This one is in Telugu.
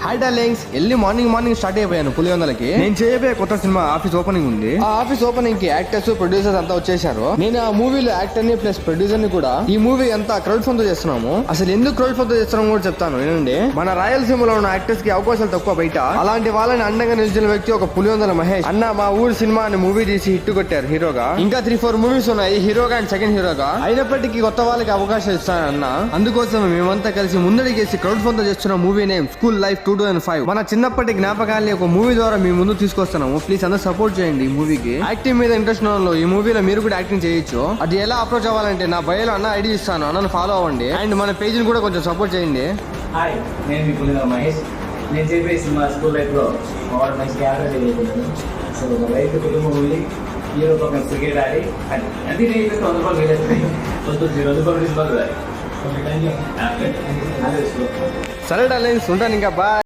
హాయ్ డార్లింగ్స్, ఎల్లి మార్నింగ్ స్టార్ట్ అయిపోయాను పులివెందులకి. నేను చేయబోయే కొత్త సినిమా ఆఫీస్ ఓపెనింగ్ ఉంది. ఆ ఆఫీస్ ఓపెనింగ్ కి యాక్టర్స్ ప్రొడ్యూసర్స్ అంతా వచ్చేసారు. నేను ఆ మూవీలో యాక్టర్ ని ప్లస్ ప్రొడ్యూసర్ ని కూడా ఈ మూవీ ఎంత క్రౌడ్ ఫండ్ చేస్తున్నాము, అసలు ఎందుకు క్రౌడ్ ఫండ్ చేస్తున్నాము కూడా చెప్తాను వినండి. మన రాయలసీమలో ఉన్న యాక్టర్స్ కి అవకాశాలు తక్కువ బయట. అలాంటి వాళ్ళని అండంగా నిలిచిన వ్యక్తి ఒక పులివెందుల మహేష్ అన్న. మా ఊరు సినిమా అని మూవీ తీసి హిట్ కొట్టారు హీరోగా. ఇంకా 3-4 మూవీస్ ఉన్నాయి హీరోగా అండ్ సెకండ్ హీరోగా. అయినప్పటికీ కొత్త వాళ్ళకి అవకాశం ఇస్తాను అన్న. అందుకోసం మేమంతా కలిసి ముందడిగేసి క్రౌడ్ ఫండ్ చేస్తున్న మూవీ నేమ్ స్కూల్ లైఫ్ 2005. మన చిన్నప్పటి జ్ఞాపకాల్ని ఒక మూవీ ద్వారా మీ ముందు తీసుకొస్తున్నాము. ప్లీజ్ అందరూ సపోర్ట్ చేయండి ఈ మూవీకి. యాక్టింగ్ మీద ఇంట్రెస్ట్ ఉన్న వాళ్ళు ఈ మూవీలో మీరు కూడా యాక్టింగ్ చేయొచ్చు. అది ఎలా అప్రోచ్ అవ్వాలంటే నా బయోలో అన్న ఐడి ఇస్తాను, అన్నను ఫాలో అవ్వండి. అండ్ మన పేజ్ ని కూడా కొంచెం సపోర్ట్ చేయండి. హాయ్, నేను మీ పులివెందుల మహేష్. నేను చెప్పే సినిమా స్కూల్ లైఫ్లో మా మంచి క్యారెక్టర్ చేయబోతున్నాను. సో రైతు కుటుంబం ఉంది, హీరో పక్కన క్రికెట్ ఆడి అది నేను 100 రూపాయలు వేస్తాయి. 100 రూపాయలు తీసుకోవాలి. సరే డార్లింగ్స్, ఉంటాను ఇంకా. బాయ్.